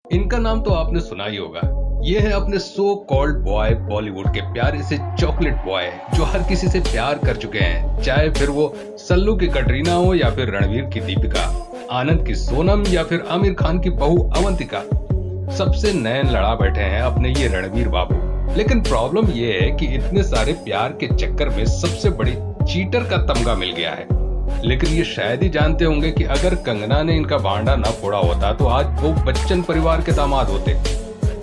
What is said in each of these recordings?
इनका नाम तो आपने सुना ही होगा। ये है अपने सो कॉल्ड बॉय, बॉलीवुड के प्यारे से चॉकलेट बॉय जो हर किसी से प्यार कर चुके हैं, चाहे फिर वो सल्लू की कटरीना हो या फिर रणवीर की दीपिका, आनंद की सोनम या फिर आमिर खान की बहू अवंतिका। सबसे नयन लड़ा बैठे हैं अपने ये रणवीर बाबू। लेकिन प्रॉब्लम ये है कि इतने सारे प्यार के चक्कर में सबसे बड़ी चीटर का तमगा मिल गया है। लेकिन ये शायद ही जानते होंगे कि अगर कंगना ने इनका भांडा न फोड़ा होता तो आज वो बच्चन परिवार के दामाद होते।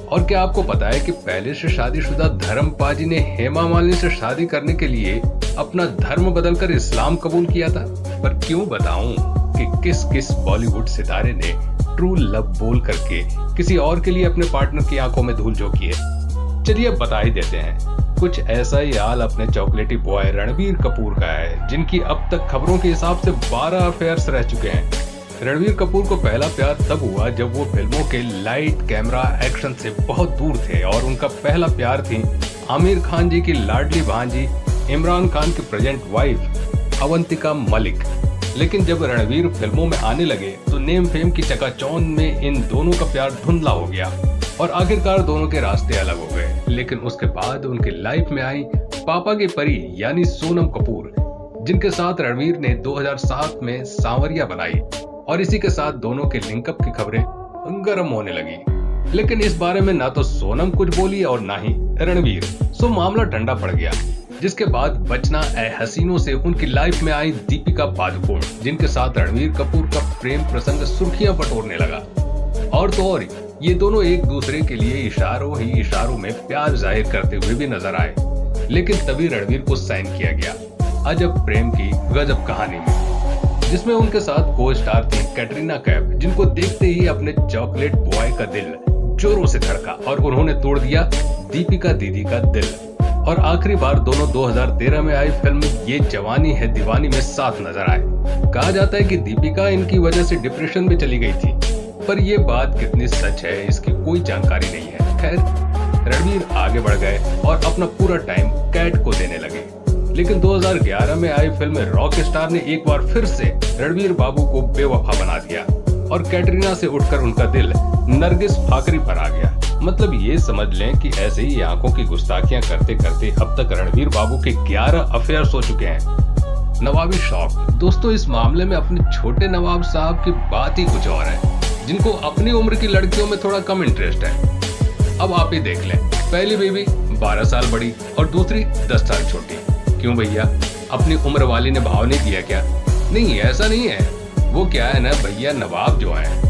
और क्या आपको पता है कि पहले से शादीशुदा धर्मपाजी ने हेमा मालिनी से शादी करने के लिए अपना धर्म बदलकर इस्लाम कबूल किया था। पर क्यों बताऊं कि किस किस बॉलीवुड सितारे ने ट्रू लव बोल करके किसी और के लिए अपने पार्टनर की आंखों में धूल झोंकी है। चलिए अब बता ही देते हैं। कुछ ऐसा ही हाल अपने चॉकलेटी बॉय रणबीर कपूर का है, जिनकी अब तक खबरों के हिसाब से 12 अफेयर्स रह चुके हैं। रणबीर कपूर को पहला प्यार तब हुआ जब वो फिल्मों के लाइट कैमरा एक्शन से बहुत दूर थे और उनका पहला प्यार थी आमिर खान जी की लाडली भांजी इमरान खान की प्रेजेंट वाइफ अवंतिका मलिक। लेकिन जब रणबीर फिल्मों में आने लगे तो नेम फेम की चकाचौंध में इन दोनों का प्यार धुंधला हो गया और आखिरकार दोनों के रास्ते अलग हो गए। लेकिन उसके बाद उनकी लाइफ में आई पापा की परी यानी सोनम कपूर, जिनके साथ रणबीर ने 2007 में सांवरिया बनाई और इसी के साथ दोनों के लिंकअप की खबरें गर्म होने लगी। लेकिन इस बारे में ना तो सोनम कुछ बोली और ना ही रणबीर, सो मामला ठंडा पड़ गया। जिसके बाद बचना ए हसीनों से उनकी लाइफ में आई दीपिका पादुकोण, जिनके साथ रणबीर कपूर का प्रेम प्रसंग सुर्खियां बटोरने लगा। और तो और ये दोनों एक दूसरे के लिए इशारों ही इशारों में प्यार जाहिर करते हुए भी नजर आए। लेकिन तभी रणबीर को साइन किया गया अजब प्रेम की गजब कहानी में, जिसमें उनके साथ को स्टार थी कैटरीना कैफ, जिनको देखते ही अपने चॉकलेट बॉय का दिल जोरों से धड़का और उन्होंने तोड़ दिया दीपिका दीदी का दिल। और आखिरी बार दोनों 2013 में आई फिल्म ये जवानी है दीवानी में साथ नजर आए। कहा जाता है कि दीपिका इनकी वजह से डिप्रेशन में चली गई थी, पर यह बात कितनी सच है इसकी कोई जानकारी नहीं है। खैर, रणबीर आगे बढ़ गए और अपना पूरा टाइम कैट को देने लगे। लेकिन 2011 में आई फिल्म रॉक स्टार ने एक बार फिर से रणबीर बाबू को बेवफा बना दिया और कैटरीना से उठकर उनका दिल नरगिस फाकरी पर आ गया। मतलब ये समझ लें कि ऐसे ही आंखों की गुस्ताखियां करते करते अब तक रणबीर बाबू के 11 अफेयर्स हो चुके हैं। नवाबी शौक दोस्तों, इस मामले में अपने छोटे नवाब साहब की बात ही कुछ और है, जिनको अपनी उम्र की लड़कियों में थोड़ा कम इंटरेस्ट है। अब आप ही देख लें, पहली बेबी 12 साल बड़ी और दूसरी 10 साल छोटी। क्यों भैया, अपनी उम्र वाली ने भाव नहीं दिया क्या? नहीं, ऐसा नहीं है। वो क्या है ना भैया, नवाब जो है,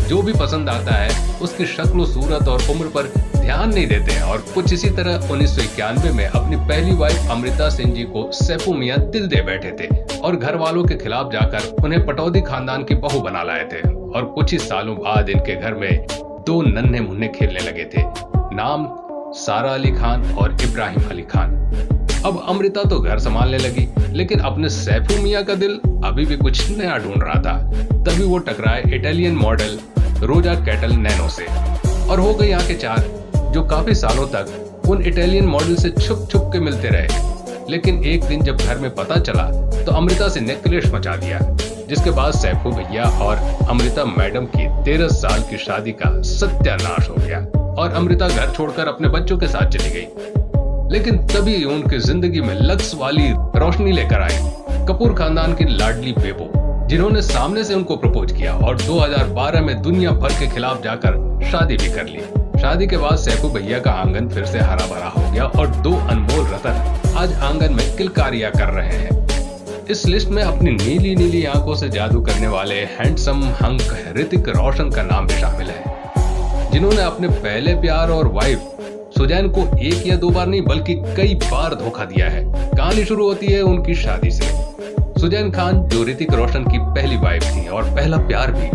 जो भी पसंद आता है उसकी शक्ल सूरत और उम्र पर ध्यान नहीं देते हैं। और कुछ इसी तरह 1991 में अपनी पहली वाइफ अमृता सिंह जी को सैफू मियां दिल दे बैठे थे और घर वालों के खिलाफ जाकर उन्हें पटौदी खानदान की बहू बना लाए थे। और कुछ ही सालों बाद इनके घर में 2 नन्हे मुन्ने खेलने लगे थे, नाम सारा अली खान और इब्राहिम अली खान। अब अमृता तो घर संभालने लगी, लेकिन अपने सैफू मियां का दिल अभी भी कुछ नया ढूंढ रहा था। तभी वो टकराए इटालियन मॉडल रोजा कैटल नैनो से और हो गई आंखें चार, जो काफी सालों तक उन इटालियन मॉडल से छुप छुप के मिलते रहे। लेकिन एक दिन जब घर में पता चला तो अमृता से नेकलेश मचा दिया, जिसके बाद सैफू भैया और अमृता मैडम की 13 साल की शादी का सत्यानाश हो गया और अमृता घर छोड़कर अपने बच्चों के साथ चली गई। लेकिन तभी उनकी जिंदगी में लक्स वाली रोशनी लेकर आई कपूर खानदान की लाडली बेबो, जिन्होंने सामने से उनको प्रपोज किया और 2012 में दुनिया भर के खिलाफ जाकर शादी भी कर ली। शादी के बाद सैफू भैया का आंगन फिर से हरा भरा हो गया और 2 अनमोल रतन आज आंगन में किलकारियां कर रहे हैं। इस लिस्ट में अपनी नीली नीली आंखों से जादू करने वाले हैंडसम हंक ऋतिक रोशन का नाम भी शामिल है, जिन्होंने अपने पहले प्यार और वाइफ सुजैन को 1 या 2 बार नहीं बल्कि कई बार धोखा दिया है। कहानी शुरू होती है उनकी शादी से। सुजैन खान जो ऋतिक रोशन की पहली वाइफ थी और पहला प्यार भी,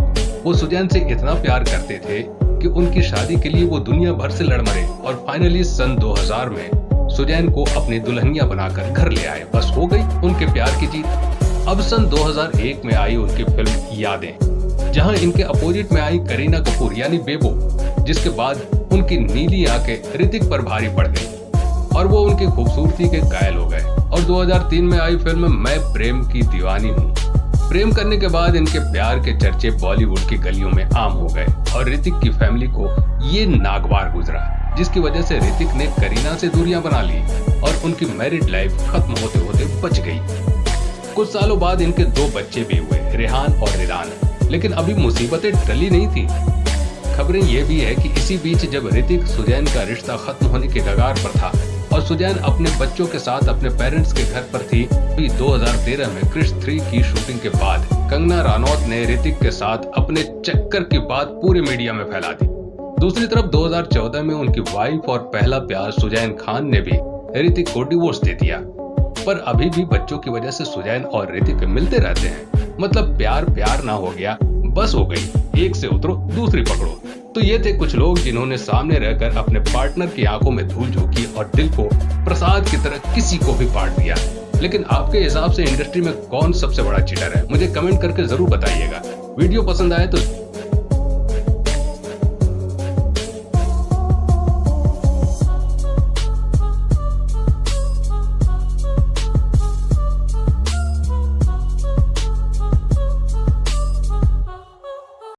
वो सुजैन से इतना प्यार करते थे कि उनकी शादी के लिए वो दुनिया भर से लड़ मरे और फाइनली सन 2000 में सुजैन को अपनी दुल्हनिया बनाकर घर ले आए। बस हो गई उनके प्यार की जीत। अब सन 2001 में आई उनकी फिल्म यादें, जहां इनके अपोजिट में आई करीना कपूर यानी बेबो, जिसके बाद उनकी नीली आंखें ऋतिक पर भारी पड़ गई और वो उनकी खूबसूरती के कायल हो गए। और 2003 में आई फिल्म मैं प्रेम की दीवानी हूँ। प्रेम करने के बाद इनके प्यार के चर्चे बॉलीवुड की गलियों में आम हो गए। और ऋतिक की फैमिली को ये नागवार गुजरा, जिसकी वजह से ऋतिक ने करीना से दूरियां बना ली और उनकी मैरिड लाइफ खत्म होते होते बच गई। कुछ सालों बाद इनके 2 बच्चे भी हुए, रेहान और रिदान, लेकिन अभी मुसीबतें टली नहीं थी। खबरें ये भी है कि इसी बीच जब ऋतिक सुजैन का रिश्ता खत्म होने के कगार पर था और सुजैन अपने बच्चों के साथ अपने पेरेंट्स के घर पर थी, 2013 में क्रिश 3 की शूटिंग के बाद कंगना रनौत ने ऋतिक के साथ अपने चक्कर की बात पूरे मीडिया में फैला दी। दूसरी तरफ 2014 में उनकी वाइफ और पहला प्यार सुजैन खान ने भी ऋतिक को डिवोर्स दे दिया, पर अभी भी बच्चों की वजह से सुजैन और ऋतिक मिलते रहते हैं। मतलब प्यार ना हो गया, बस हो गई, एक से उतरो दूसरी पकड़ो। तो ये थे कुछ लोग जिन्होंने सामने रहकर अपने पार्टनर की आंखों में धूल झोंकी और दिल को प्रसाद की तरह किसी को भी बांट दिया। लेकिन आपके हिसाब से इंडस्ट्री में कौन सबसे बड़ा चीटर है? मुझे कमेंट करके जरूर बताइएगा। वीडियो पसंद आए तो